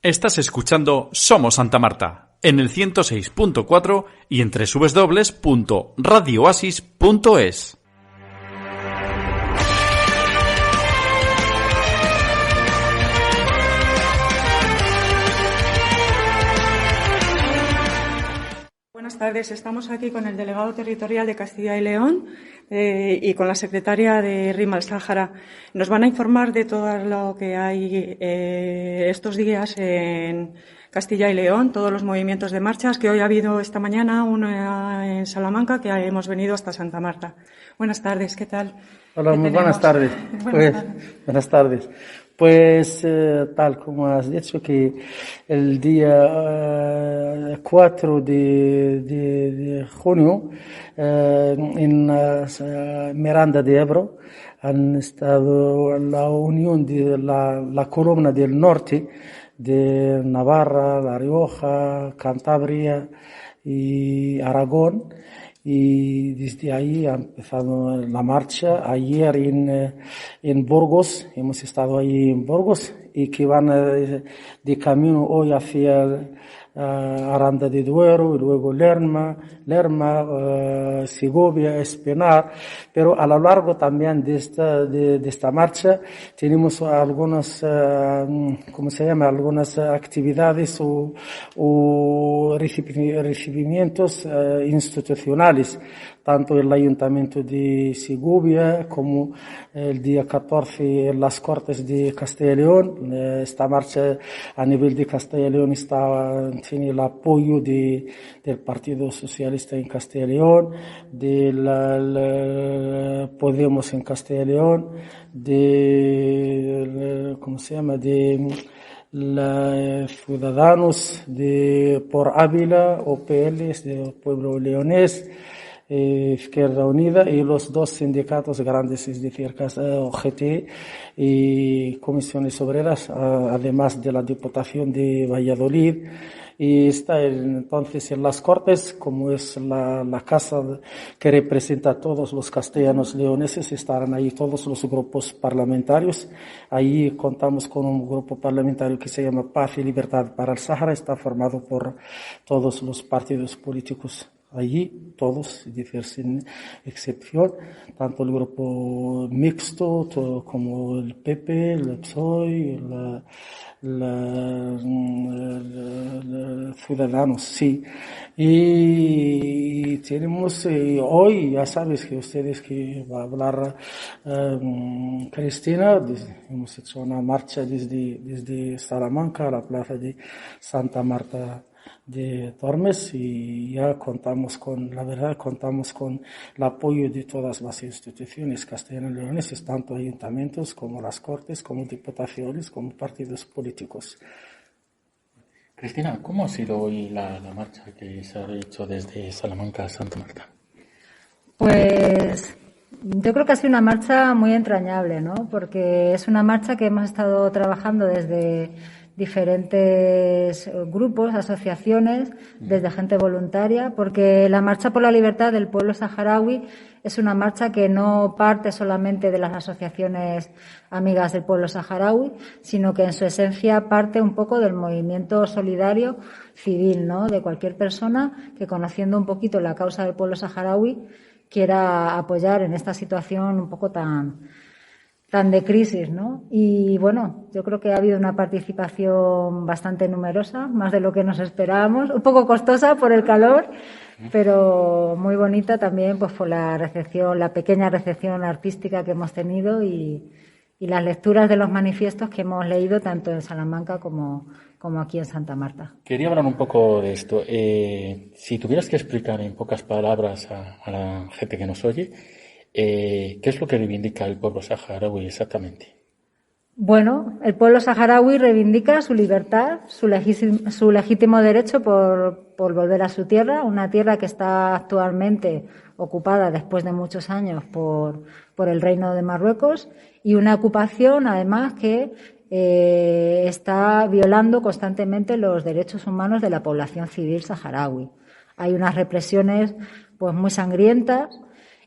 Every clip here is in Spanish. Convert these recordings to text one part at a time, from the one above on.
Estás escuchando Somos Santa Marta en el 106.4 y en www.radiooasis.es. Buenas tardes. Estamos aquí con el delegado territorial de Castilla y León y con la secretaria de Rima al Sáhara. Nos van a informar de todo lo que hay estos días en Castilla y León, todos los movimientos de marchas, que hoy ha habido esta mañana una en Salamanca, que hemos venido hasta Santa Marta. Buenas tardes, ¿qué tal? Hola, muy buenas tardes. Buenas tardes. Pues tal como has dicho, que el día 4 de junio en Miranda de Ebro han estado la unión de la columna del norte de Navarra, La Rioja, Cantabria y Aragón. Y desde ahí ha empezado la marcha. Ayer en Burgos, hemos estado ahí en Burgos, y que van de camino hoy hacia Aranda de Duero, y luego Lerma, Segovia, Espinar. Pero a lo largo también de esta marcha tenemos algunas, algunas actividades o recibimientos institucionales, tanto el Ayuntamiento de Segovia como el día 14 en las Cortes de Castilla y León. Esta marcha a nivel de Castilla y León tiene el apoyo del Partido Socialista en Castilla y León, de Podemos en Castilla y León, de Ciudadanos por Ávila, OPLs del pueblo leonés, Izquierda Unida, y los dos sindicatos grandes, es decir, OGT y Comisiones Obreras, además de la Diputación de Valladolid. Y está entonces en las Cortes, como es la casa que representa a todos los castellanos leoneses, estarán ahí todos los grupos parlamentarios. Ahí contamos con un grupo parlamentario que se llama Paz y Libertad para el Sáhara, está formado por todos los partidos políticos allí, todos, es decir, sin excepción, tanto el grupo mixto como el PP, el PSOE, Ciudadanos, sí. Y tenemos hoy, ya sabes que ustedes que va a hablar Cristina, hemos hecho una marcha desde Salamanca a la plaza de Santa Marta de Tormes, y ya contamos con el apoyo de todas las instituciones castellano-leoneses, tanto ayuntamientos como las Cortes, como diputaciones, como partidos políticos. Cristina, ¿cómo ha sido hoy la marcha que se ha hecho desde Salamanca a Santa Marta? Pues yo creo que ha sido una marcha muy entrañable, ¿no? Porque es una marcha que hemos estado trabajando desde diferentes grupos, asociaciones, desde gente voluntaria, porque la marcha por la libertad del pueblo saharaui es una marcha que no parte solamente de las asociaciones amigas del pueblo saharaui, sino que en su esencia parte un poco del movimiento solidario civil, ¿no? De cualquier persona que, conociendo un poquito la causa del pueblo saharaui, quiera apoyar en esta situación un poco tan de crisis, ¿no? Y bueno, yo creo que ha habido una participación bastante numerosa, más de lo que nos esperábamos, un poco costosa por el calor, pero muy bonita también, pues por la recepción, la pequeña recepción artística que hemos tenido y las lecturas de los manifiestos que hemos leído tanto en Salamanca como aquí en Santa Marta. Quería hablar un poco de esto. Si tuvieras que explicar en pocas palabras a la gente que nos oye, ¿qué es lo que reivindica el pueblo saharaui exactamente? Bueno, el pueblo saharaui reivindica su libertad, su legítimo derecho por volver a su tierra, una tierra que está actualmente ocupada después de muchos años por el Reino de Marruecos, y una ocupación además que está violando constantemente los derechos humanos de la población civil saharaui. Hay unas represiones pues muy sangrientas.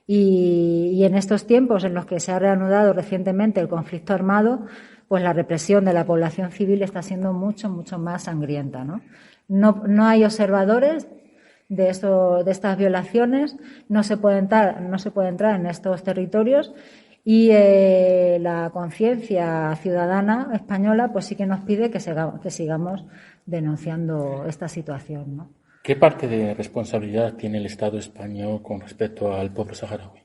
Y en estos tiempos en los que se ha reanudado recientemente el conflicto armado, pues la represión de la población civil está siendo mucho más sangrienta, ¿no? No hay observadores de estas violaciones, no se puede entrar en estos territorios y la conciencia ciudadana española pues sí que nos pide que sigamos denunciando esta situación, ¿no? ¿Qué parte de responsabilidad tiene el Estado español con respecto al pueblo saharaui?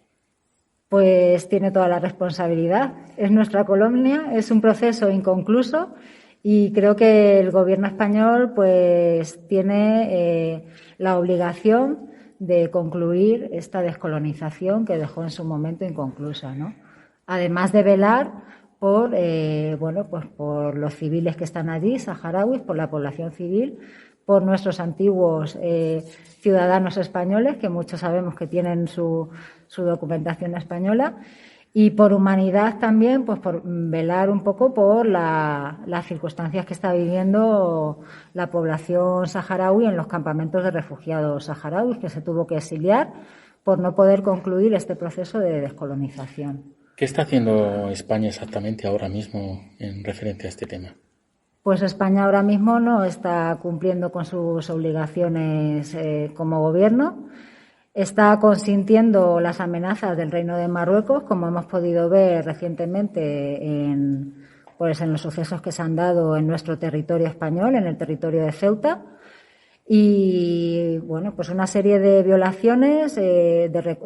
Pues tiene toda la responsabilidad. Es nuestra colonia, es un proceso inconcluso y creo que el Gobierno español pues tiene la obligación de concluir esta descolonización que dejó en su momento inconclusa, ¿no? Además de velar por por los civiles que están allí, saharauis, por la población civil, por nuestros antiguos ciudadanos españoles, que muchos sabemos que tienen su documentación española, y por humanidad también, pues por velar un poco por las circunstancias que está viviendo la población saharaui en los campamentos de refugiados saharauis, que se tuvo que exiliar por no poder concluir este proceso de descolonización. ¿Qué está haciendo España exactamente ahora mismo en referente a este tema? Pues España ahora mismo no está cumpliendo con sus obligaciones como gobierno. Está consintiendo las amenazas del Reino de Marruecos, como hemos podido ver recientemente en los sucesos que se han dado en nuestro territorio español, en el territorio de Ceuta. Y bueno, pues una serie de violaciones de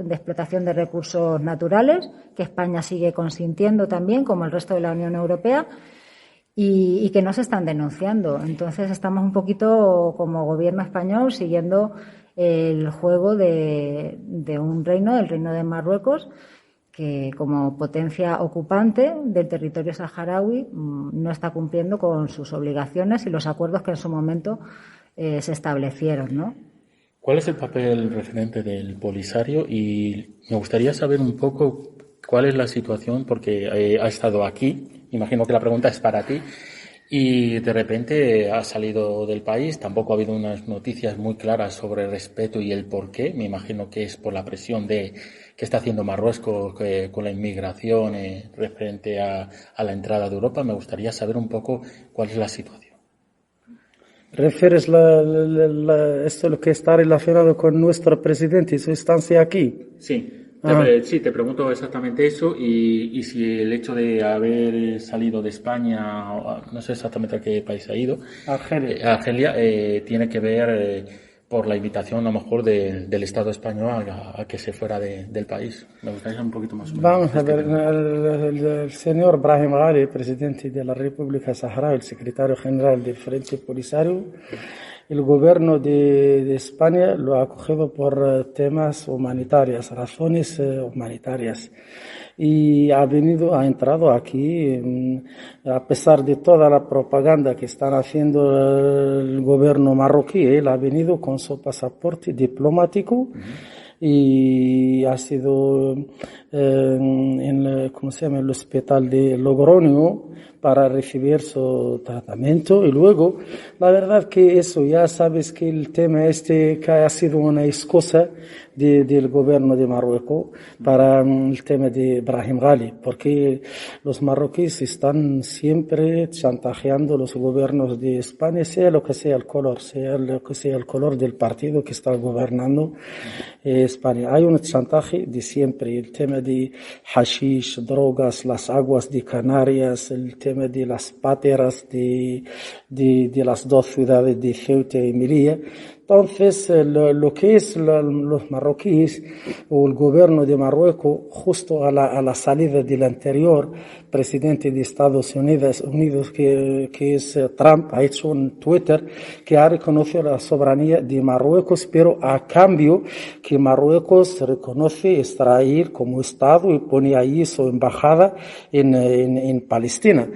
explotación de recursos naturales que España sigue consintiendo también, como el resto de la Unión Europea, y que no se están denunciando. Entonces estamos un poquito como gobierno español siguiendo el juego de un reino, el Reino de Marruecos, que como potencia ocupante del territorio saharaui no está cumpliendo con sus obligaciones y los acuerdos que en su momento se establecieron, ¿no? ¿Cuál es el papel referente del Polisario? Y me gustaría saber un poco cuál es la situación, porque ha estado aquí, imagino que la pregunta es para ti, y de repente ha salido del país. Tampoco ha habido unas noticias muy claras sobre el respeto y el por qué. Me imagino que es por la presión que está haciendo Marruecos con la inmigración referente a la entrada de Europa. Me gustaría saber un poco cuál es la situación. ¿Refieres esto lo que está relacionado con nuestro presidente y su estancia aquí? Sí. Sí, te pregunto exactamente eso y si el hecho de haber salido de España, no sé exactamente a qué país ha ido, Argelia, tiene que ver por la invitación a lo mejor del Estado español a que se fuera del país. Me gustaría un poquito más. Vamos a ver, el señor Brahim Ghali, presidente de la República Saharaui, el secretario general del Frente Polisario, el gobierno de España lo ha acogido por temas humanitarios, razones humanitarias. Y ha entrado aquí, a pesar de toda la propaganda que están haciendo el gobierno marroquí, él ha venido con su pasaporte diplomático. Y ha sido en el hospital de Logroño para recibir su tratamiento. Y luego, la verdad que eso, ya sabes que el tema que ha sido una excusa del gobierno de Marruecos para el tema de Brahim Ghali, porque los marroquíes están siempre chantajeando los gobiernos de España, sea lo que sea el color del partido que está gobernando España. Hay un chantaje de siempre, el tema de hashish, drogas, las aguas de Canarias, el tema de las pateras de las dos ciudades de Ceuta y Melilla. Entonces, lo que es los marroquíes o el gobierno de Marruecos, justo a la salida del anterior presidente de Estados Unidos que es Trump, ha hecho un Twitter que ha reconocido la soberanía de Marruecos, pero a cambio que Marruecos reconoce Israel como Estado y pone ahí su embajada en Palestina.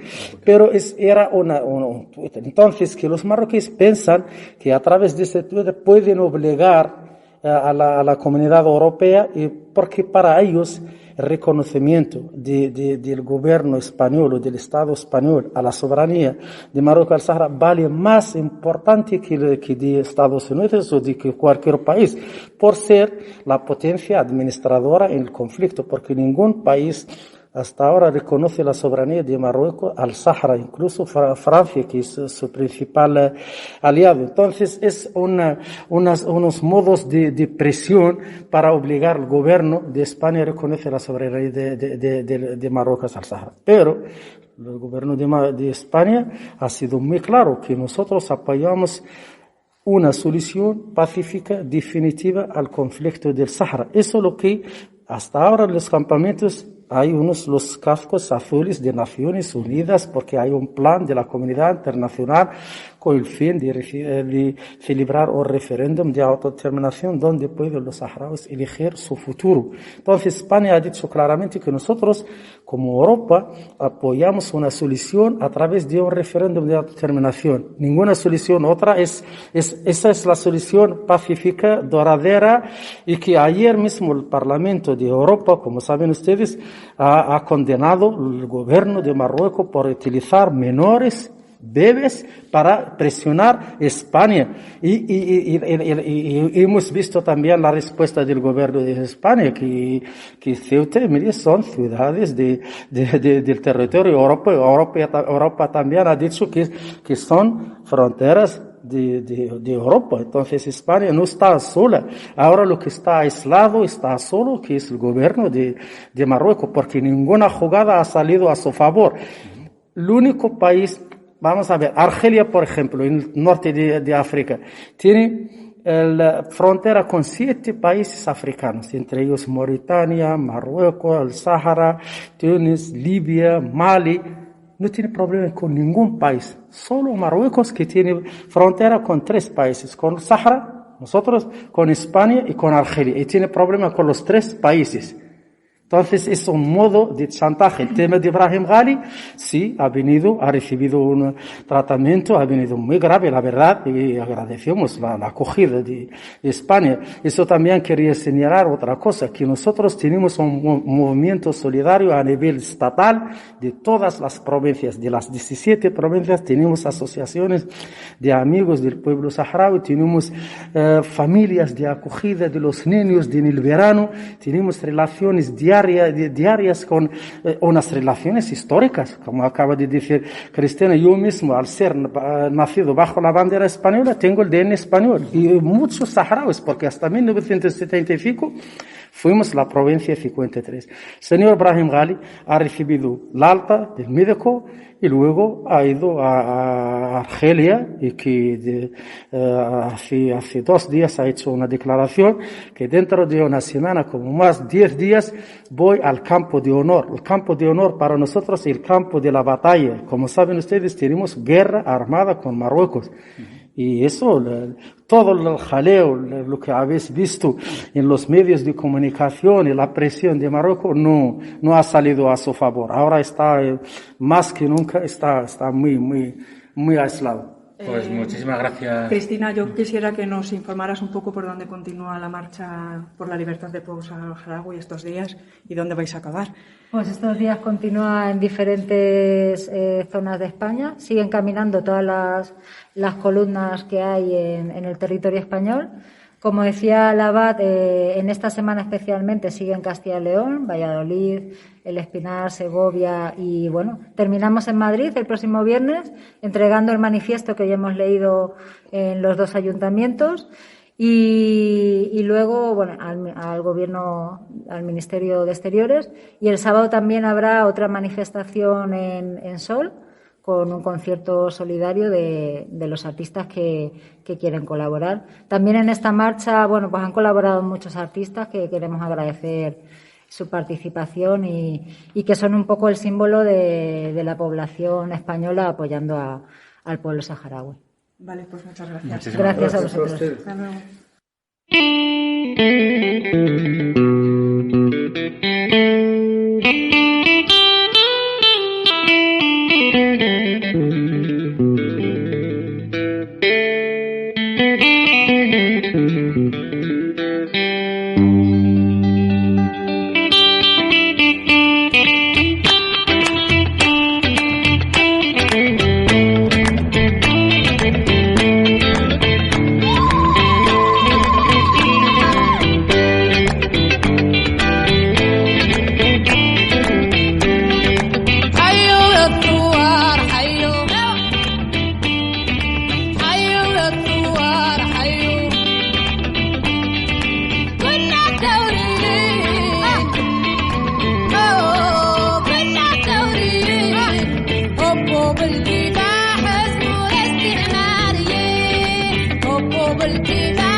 Pero era un Twitter. Entonces, que los marroquíes piensan que a través de ese Twitter pueden obligar a la comunidad europea, porque para ellos el reconocimiento del gobierno español o del Estado español a la soberanía de Marruecos al Sahara vale más importante que de Estados Unidos o de que cualquier país, por ser la potencia administradora en el conflicto, porque ningún país hasta ahora reconoce la soberanía de Marruecos al Sáhara, incluso Francia, que es su principal aliado. Entonces, es unos modos de presión para obligar al gobierno de España a reconocer la soberanía de Marruecos al Sáhara. Pero el gobierno de España ha sido muy claro que nosotros apoyamos una solución pacífica definitiva al conflicto del Sáhara. Eso es lo que hasta ahora en los campamentos hay los cascos azules de Naciones Unidas, porque hay un plan de la comunidad internacional con el fin de celebrar un referéndum de autodeterminación donde pueden los saharauis elegir su futuro. Entonces España ha dicho claramente que nosotros, como Europa, apoyamos una solución a través de un referéndum de autodeterminación. Ninguna solución otra esa es la solución pacífica, duradera, y que ayer mismo el Parlamento de Europa, como saben ustedes, ha condenado el gobierno de Marruecos por utilizar menores, bebés, para presionar a España. Y hemos visto también la respuesta del gobierno de España, que Ceuta y Melilla son ciudades del territorio Europa también ha dicho que son fronteras de Europa. Entonces España no está sola. Ahora lo que está aislado, está solo, que es el gobierno de Marruecos, porque ninguna jugada ha salido a su favor. El único país, vamos a ver, Argelia, por ejemplo, en el norte de África, tiene la frontera con 7 países africanos, entre ellos Mauritania, Marruecos, el Sáhara, Túnez, Libia, Mali. No tiene problema con ningún país, solo Marruecos, que tiene frontera con 3 países, con el Sáhara, nosotros, con España y con Argelia, y tiene problema con los 3 países. Entonces es un modo de chantaje. El tema de Ibrahim Ghali, sí, ha recibido un tratamiento, ha venido muy grave, la verdad, y agradecemos la acogida de España. Eso también quería señalar otra cosa, que nosotros tenemos un movimiento solidario a nivel estatal de todas las provincias, de las 17 provincias, tenemos asociaciones de amigos del pueblo saharaui, tenemos familias de acogida de los niños en el verano, tenemos relaciones diarias con unas relaciones históricas, como acaba de decir Cristina. Yo mismo, al ser nacido bajo la bandera española, tengo el DN español, y muchos saharauis, porque hasta 1975 fuimos la provincia 53. Señor Ibrahim Ghali ha recibido la alta del médico y luego ha ido a Argelia, y que hace 2 días ha hecho una declaración que dentro de una semana, como más 10 días, voy al campo de honor. El campo de honor para nosotros es el campo de la batalla. Como saben ustedes, tenemos guerra armada con Marruecos. Y eso, todo el jaleo, lo que habéis visto en los medios de comunicación y la presión de Marruecos no ha salido a su favor. Ahora está, más que nunca, está muy aislado. Pues muchísimas gracias. Cristina, yo quisiera que nos informaras un poco por dónde continúa la marcha por la libertad del pueblo saharaui estos días y dónde vais a acabar. Pues estos días continúa en diferentes zonas de España. Siguen caminando todas las columnas que hay en el territorio español. Como decía el abad, en esta semana especialmente sigue en Castilla y León, Valladolid, El Espinar, Segovia, y bueno, terminamos en Madrid el próximo viernes entregando el manifiesto que ya hemos leído en los 2 ayuntamientos, y luego, bueno, al Gobierno, al Ministerio de Exteriores, y el sábado también habrá otra manifestación en Sol, con un concierto solidario de los artistas que quieren colaborar. También en esta marcha, bueno, pues han colaborado muchos artistas que queremos agradecer su participación y que son un poco el símbolo de la población española apoyando al pueblo saharaui. Vale, pues muchas gracias. Gracias a vosotros. Hasta luego. voltea